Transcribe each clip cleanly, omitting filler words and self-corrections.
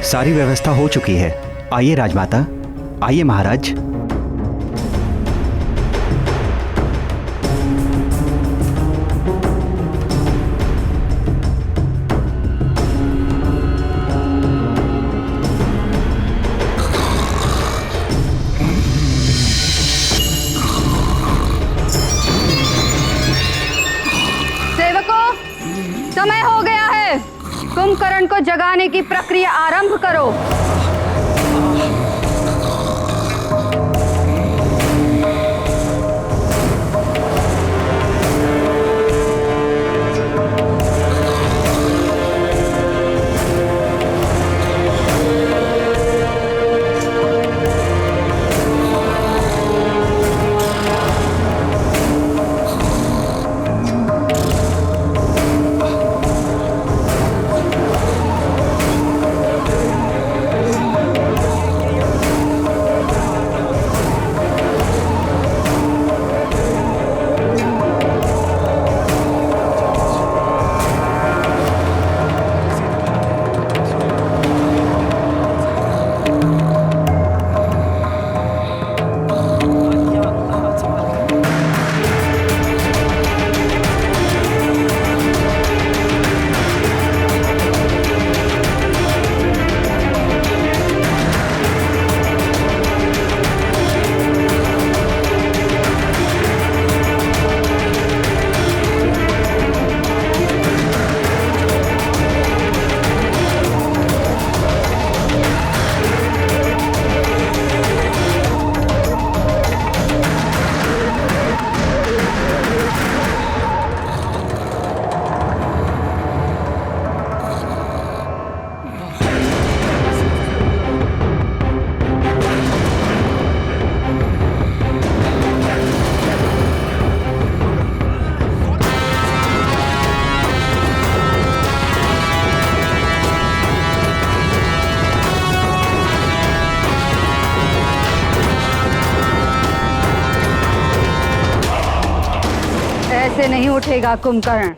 सारी व्यवस्था हो चुकी है। आइए राजमाता, आइए महाराज। समय हो गया है, कुंभकर्ण को जगाने की प्रक्रिया आरंभ करो। ऐसे नहीं उठेगा कुंभकर्ण।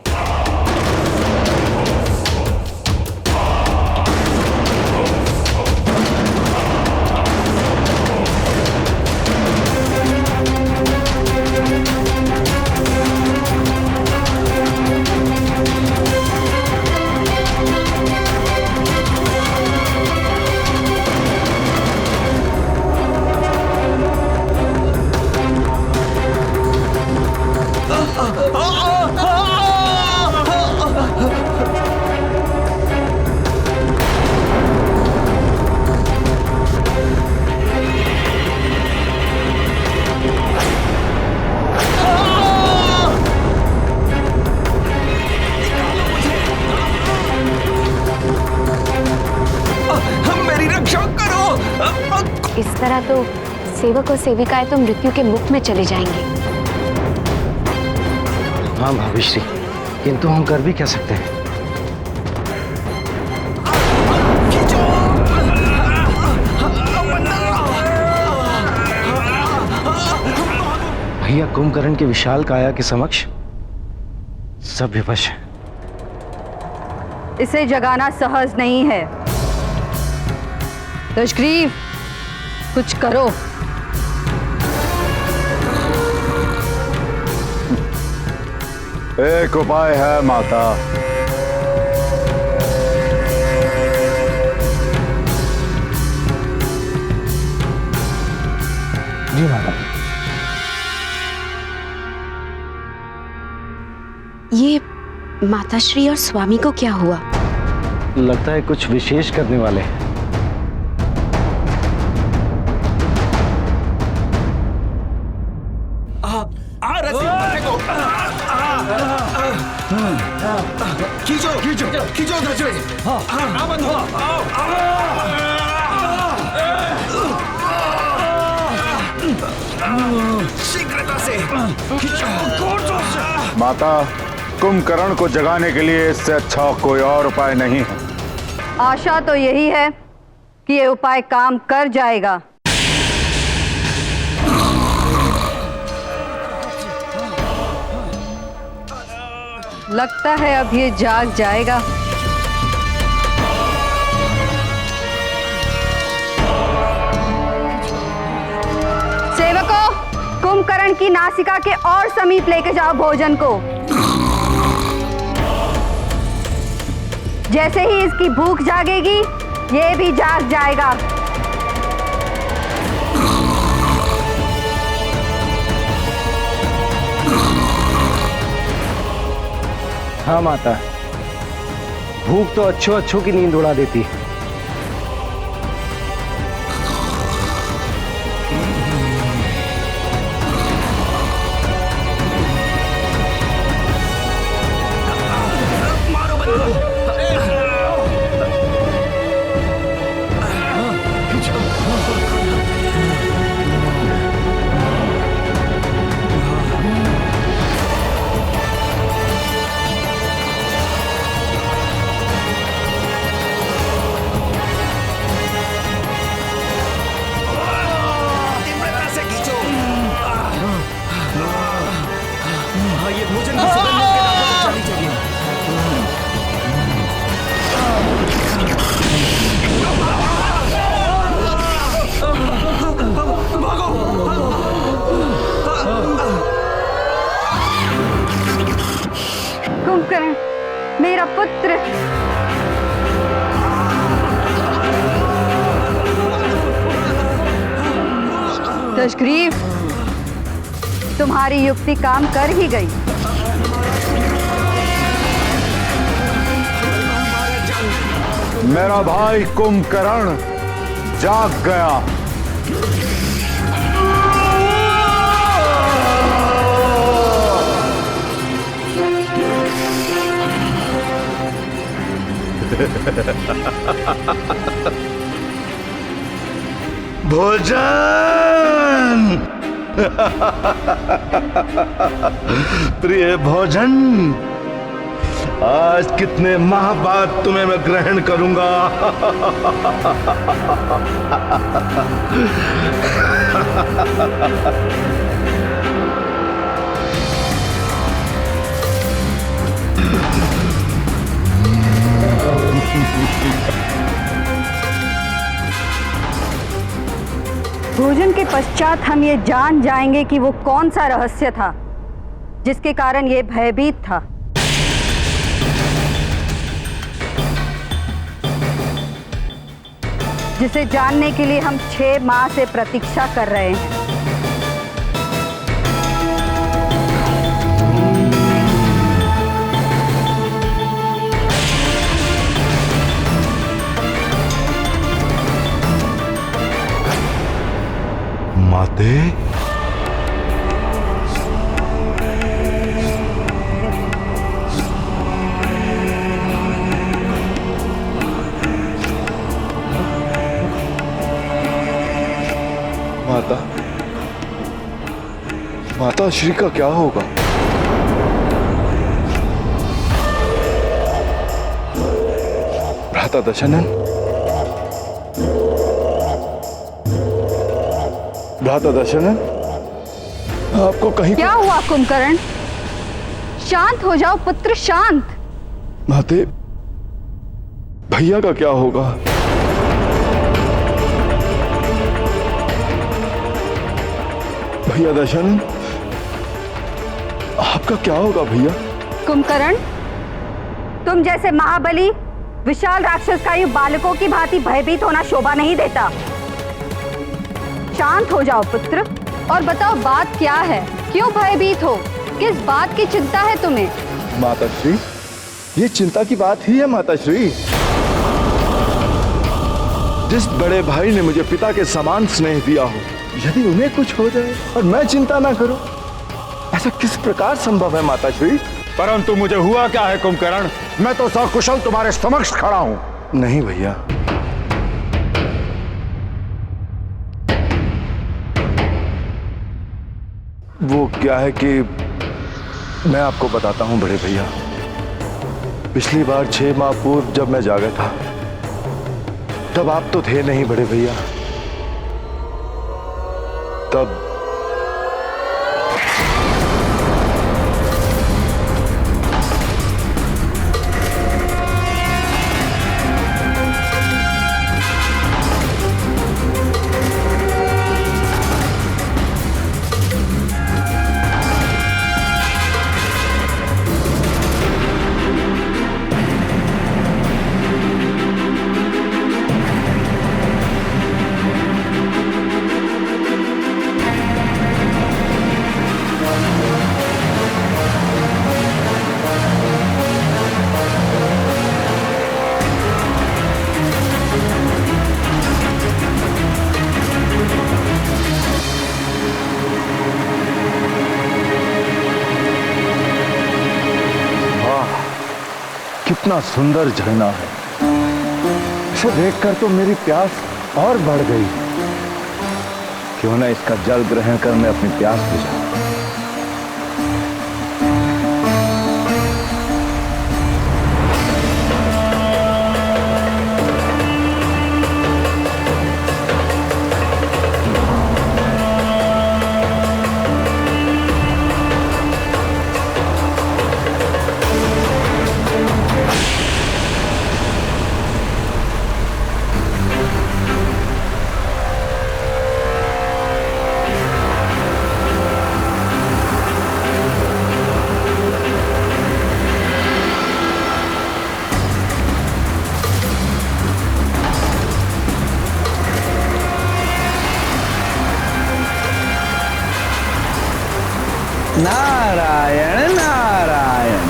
इस तरह तो सेवक और सेविकाएं तो मृत्यु के मुख में चले जाएंगे। हाँ भाभीश्री, किंतु हम कर भी क्या सकते हैं? भैया कुंभकर्ण के विशाल काया के समक्ष सब विवश है। इसे जगाना सहज नहीं है। दशग्रीव, कुछ करो। एक उपाय है माता। जी माता। ये माताश्री और स्वामी को क्या हुआ? लगता है कुछ विशेष करने वाले हैं। खींचो खींचो खींचो खींचो। हाँ बंद हो। शीघ्रता से खींचो। माता, कुंभकर्ण को जगाने के लिए इससे अच्छा कोई और उपाय नहीं है। आशा तो यही है कि ये उपाय काम कर जाएगा। लगता है अब ये जाग जाएगा। कुंभकर्ण की नासिका के और समीप लेके जाओ भोजन को। जैसे ही इसकी भूख जागेगी, ये भी जाग जाएगा। हाँ माता, भूख तो अच्छों अच्छों की नींद उड़ा देती है। कुंभकर्ण, मेरा पुत्र। दशग्रीव, तुम्हारी युक्ति काम कर ही गई। मेरा भाई कुंभकर्ण जाग गया। भोजन प्रिय भोजन, आज कितने माह बाद तुम्हें मैं ग्रहण करूंगा। भोजन के पश्चात हम ये जान जाएंगे कि वो कौन सा रहस्य था जिसके कारण ये भयभीत था। जिसे जानने के लिए हम 6 माह से प्रतीक्षा कर रहे हैं। माते, माता, माता श्री का क्या होगा? भ्राता दशनन, भ्राता दशनन, आपको कहीं क्या हुआ कुंभकर्ण? शांत हो जाओ पुत्र, शांत। माते, भैया का क्या होगा? भैया दशनन, आपका क्या होगा भैया? कुंभकर्ण, तुम जैसे महाबली विशाल राक्षसकायु बालकों की भांति भयभीत होना शोभा नहीं देता। शांत हो जाओ पुत्र और बताओ बात क्या है? क्यों भयभीत हो? किस बात की चिंता है तुम्हें? माता श्री, ये चिंता की बात ही है माता श्री। जिस बड़े भाई ने मुझे पिता के समान स्नेह दिया हो, यदि उन्हें कुछ हो जाए और मैं चिंता ना करूं, ऐसा किस प्रकार संभव है माता श्री? परंतु मुझे हुआ क्या है कुंभकर्ण? मैं तो सकुशल तुम्हारे समक्ष खड़ा हूं। नहीं भैया, वो क्या है कि मैं आपको बताता हूं बड़े भैया। पिछली बार 6 माह पूर्व जब मैं जागा था, तब आप तो थे नहीं बड़े भैया। तब कितना सुंदर झरना है। इसे देखकर तो मेरी प्यास और बढ़ गई। क्यों ना इसका जल ग्रहण कर मैं अपनी प्यास बुझाऊं। नारायण नारायण।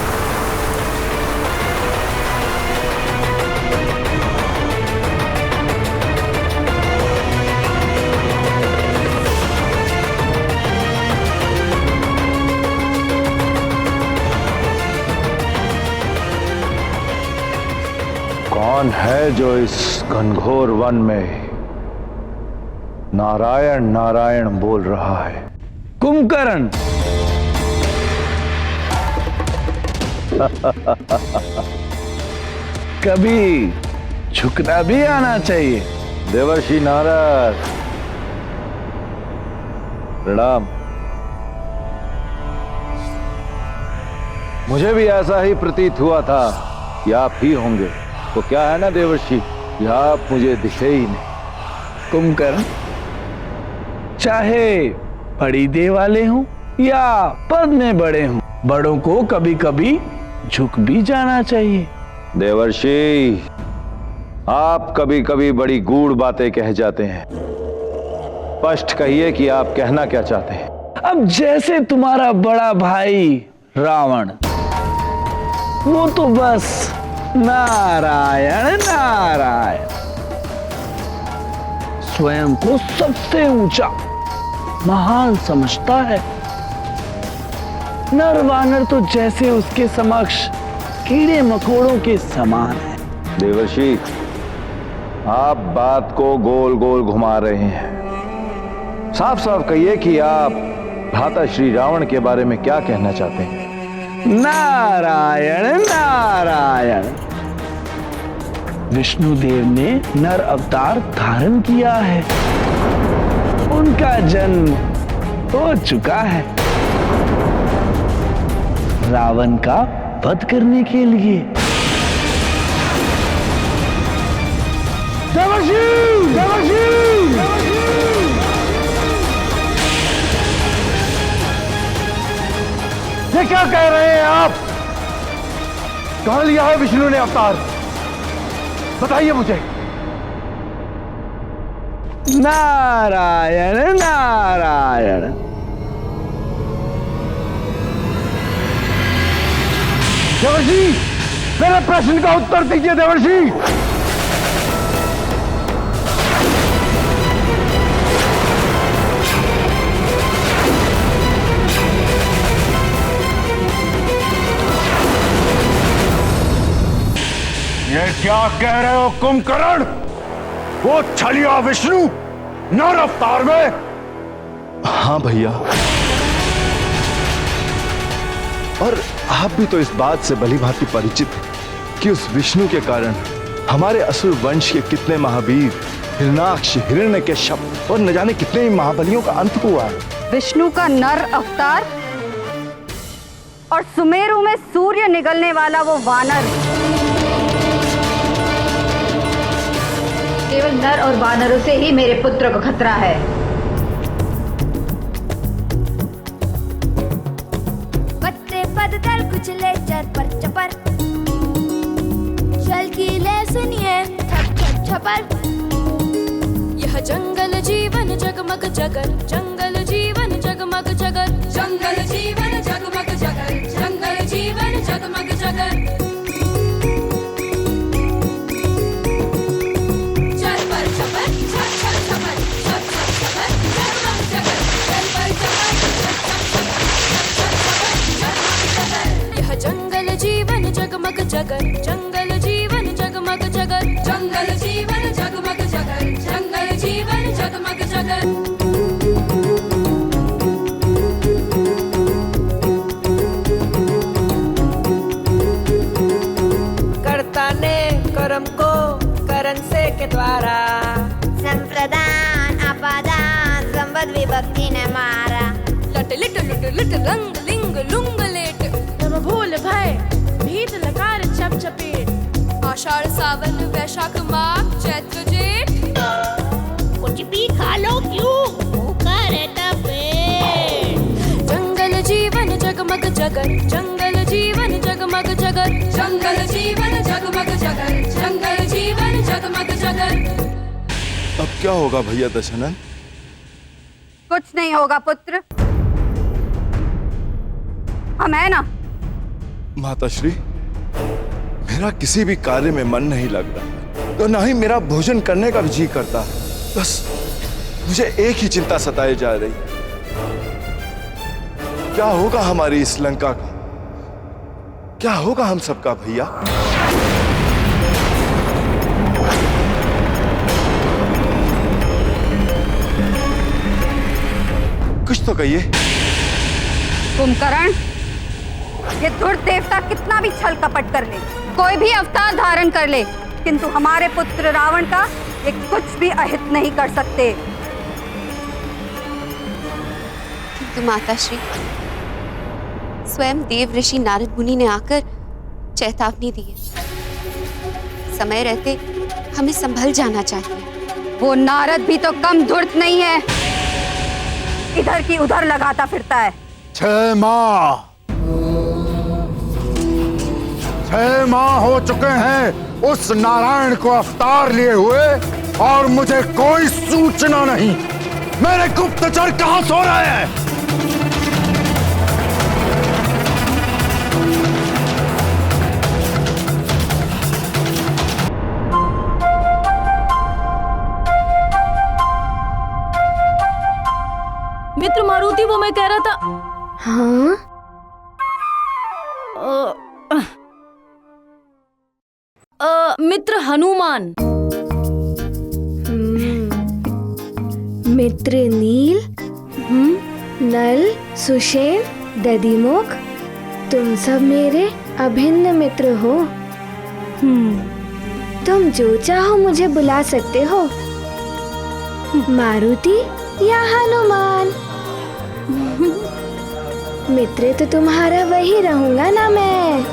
कौन है जो इस घनघोर वन में नारायण नारायण बोल रहा है? कुंभकर्ण। कभी झुकना भी आना चाहिए। देवर्षि नारद, प्रणाम। मुझे भी ऐसा ही प्रतीत हुआ था कि आप ही होंगे। तो क्या है ना देवर्षि, कि आप मुझे दिखे ही नहीं। कुंभकर्ण, चाहे बड़ी देह वाले हों या पद में बड़े हों, बड़ों को कभी कभी झुक भी जाना चाहिए। देवर्षि, आप कभी कभी बड़ी गूढ़ बातें कह जाते हैं। स्पष्ट कहिए कि आप कहना क्या चाहते हैं। अब जैसे तुम्हारा बड़ा भाई रावण, वो तो बस नारायण नारायण, स्वयं को सबसे ऊंचा महान समझता है। नर वानर तो जैसे उसके समक्ष कीड़े मकोड़ों के समान है। देवर्षि, आप बात को गोल गोल घुमा रहे हैं। साफ साफ कहिए कि आप भ्राता श्री रावण के बारे में क्या कहना चाहते हैं। नारायण नारायण। विष्णुदेव ने नर अवतार धारण किया है। उनका जन्म हो चुका है रावण का वध करने के लिए। देवर्षि, देवर्षि, ये क्या कह रहे हैं आप? कहां लिया है विष्णु ने अवतार? बताइए मुझे। नारायण नारायण। देवर्षि, मेरे प्रश्न का उत्तर दीजिए देवर्षि। ये क्या कह रहे हो कुंभकर्ण? वो छलिया विष्णु नर अवतार में? हाँ भैया, और आप भी तो इस बात से भली भांति परिचित हैं कि उस विष्णु के कारण हमारे असुर वंश के कितने महावीर, हिरणाक्ष, हिरण्यकश्यप और न जाने कितने ही महाबलियों का अंत हुआ है। विष्णु का नर अवतार और सुमेरु में सूर्य निगलने वाला वो वानर। केवल नर और वानरों से ही मेरे पुत्र को खतरा है। पत्ते पदतल कुचले चरपर चपर, चल की ले सुनिए छप छप छपर। यह जंगल जीवन जगमग जगर, जंगल जीवन जगमग जगर, जंगल जीवन जगमग जगर, जंगल जीवन जगमग जगर। जंगल जीवन जगमग जगर, जंगल जंगल जीवन जगमग जगल जंगल जीवन जगमग जगल। कर्ता ने कर्म को करण से के द्वारा संप्रदान अपादान संबद्ध विभक्ति ने मारा। लट लिट लुट लुट रंग लिंग लुंग लेट तब भूल भय भीत लकार छप छपेट। आषाढ़ सावन वैशाख माघ चैत्र जेठ कुछ भी खा लो क्यों भूखा रहता पेट। जंगल जीवन जगमग जगल जंगल जीवन जगमग जगल जंगल जीवन जगमग जगल जंगल जीवन जगमग जगल। अब क्या होगा भैया दशानन? कुछ नहीं होगा पुत्र, हम है ना। माताश्री, मेरा किसी भी कार्य में मन नहीं लग रहा, तो ना ही मेरा भोजन करने का भी जी करता। बस मुझे एक ही चिंता सताए जा रही, क्या होगा हमारी इस लंका का, क्या होगा हम सबका भैया? कुछ तो कहिए। कुंभकर्ण, ये धुर्त देवता कितना भी छल कपट कर ले, कोई भी अवतार धारण कर ले, किंतु हमारे पुत्र रावण का ये कुछ भी अहित नहीं कर सकते। किंतु माताश्री, स्वयं देव ऋषि नारद मुनि ने आकर चेतावनी दी है। समय रहते हमें संभल जाना चाहिए। वो नारद भी तो कम धूर्त नहीं है, इधर की उधर लगाता फिरता है। 6 माह हो चुके हैं उस नारायण को अवतार लिए हुए और मुझे कोई सूचना नहीं। मेरे गुप्तचर कहां सो रहे हैं? मित्र मारुति, वो मैं कह रहा था। हाँ? मित्र हनुमान। मित्र नील, नल, सुषेण, दधिमुख, तुम सब मेरे अभिन्न मित्र हो। तुम जो चाहो मुझे बुला सकते हो, मारुति या हनुमान। मित्र तो तुम्हारा वही रहूंगा ना मैं।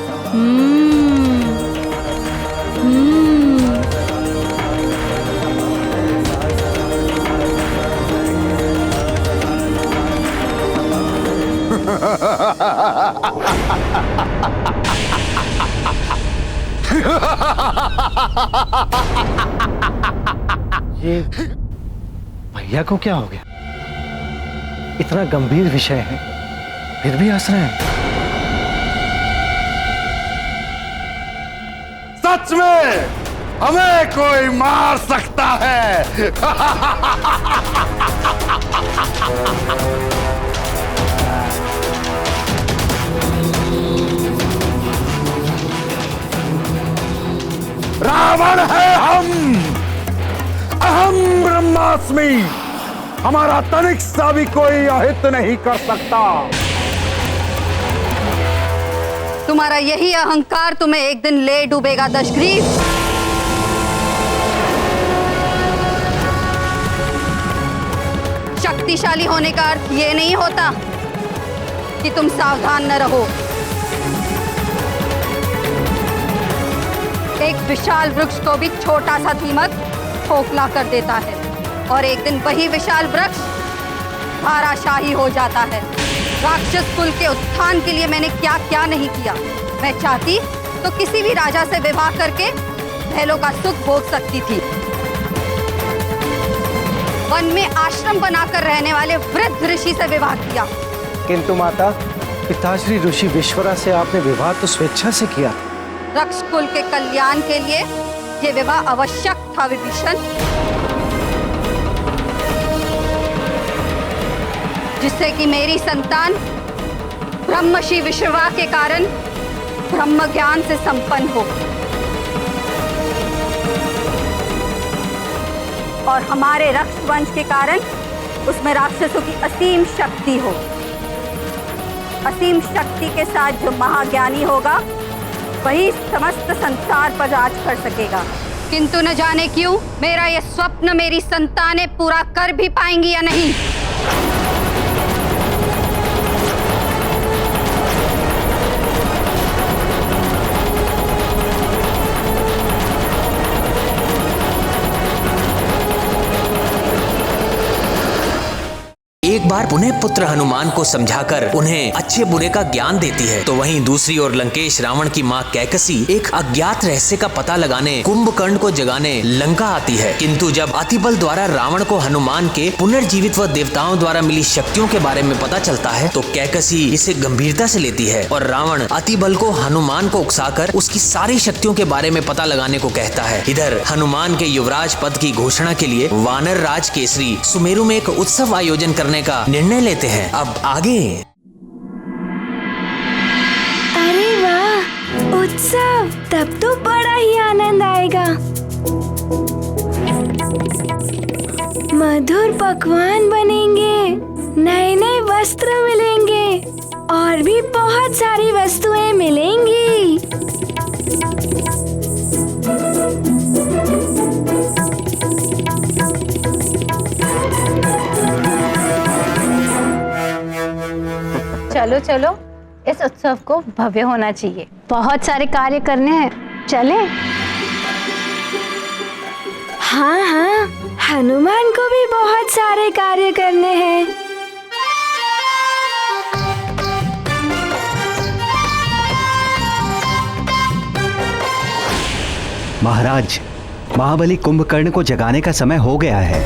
ये भैया को क्या हो गया? इतना गंभीर विषय है, फिर भी हंस रहे हैं। सच में हमें कोई मार सकता है। रावण है हम, अहम ब्रह्मास्मि। हमारा तनिक सा भी कोई अहित नहीं कर सकता। तुम्हारा यही अहंकार तुम्हें एक दिन ले डूबेगा दशग्रीव। शक्तिशाली होने का अर्थ ये नहीं होता कि तुम सावधान न रहो। एक विशाल वृक्ष को भी छोटा सा दीमक खोखला कर देता है और एक दिन वही विशाल वृक्ष धाराशाही हो जाता है। राक्षस कुल के उत्थान के लिए मैंने क्या क्या नहीं किया। मैं चाहती तो किसी भी राजा से विवाह करके महलों का सुख भोग सकती थी। वन में आश्रम बनाकर रहने वाले वृद्ध ऋषि से विवाह किया। किंतु माता, पिताश्री ऋषि विश्वरा से आपने विवाह तो स्वेच्छा से किया। रक्ष कुल के कल्याण के लिए ये विवाह आवश्यक था विभीषण, जिससे कि मेरी संतान ब्रह्मर्षि विश्रवा के कारण ब्रह्म ज्ञान से संपन्न हो। और हमारे रक्त वंश के कारण उसमें राक्षसों की असीम शक्ति हो। असीम शक्ति के साथ जो महाज्ञानी होगा वही समस्त संसार पर राज कर सकेगा। किंतु न जाने क्यों मेरा यह स्वप्न मेरी संतानें पूरा कर भी पाएंगी या नहीं। एक बार पुनः पुत्र हनुमान को समझाकर उन्हें अच्छे बुरे का ज्ञान देती है, तो वहीं दूसरी ओर लंकेश रावण की मां कैकसी एक अज्ञात रहस्य का पता लगाने कुंभकर्ण को जगाने लंका आती है। किंतु जब अतिबल द्वारा रावण को हनुमान के पुनर्जीवित व देवताओं द्वारा मिली शक्तियों के बारे में पता चलता है तो कैकसी इसे गंभीरता से लेती है और रावण अतिबल को हनुमान को उकसाकर उसकी सारी शक्तियों के बारे में पता लगाने को कहता है। इधर हनुमान के युवराज पद की घोषणा के लिए वानर राज केसरी सुमेरु में एक उत्सव आयोजन करने का निर्णय लेते हैं। अब आगे। अरे वाह, उत्सव! तब तो बड़ा ही आनंद आएगा। मधुर पकवान बनेंगे, नए नए वस्त्र मिलेंगे और भी बहुत सारी वस्तुएं मिलेंगी। चलो चलो, इस उत्सव को भव्य होना चाहिए। बहुत सारे कार्य करने हैं, चले? हाँ हाँ, हनुमान को भी बहुत सारे कार्य करने हैं। महाराज, महाबली कुंभकर्ण को जगाने का समय हो गया है।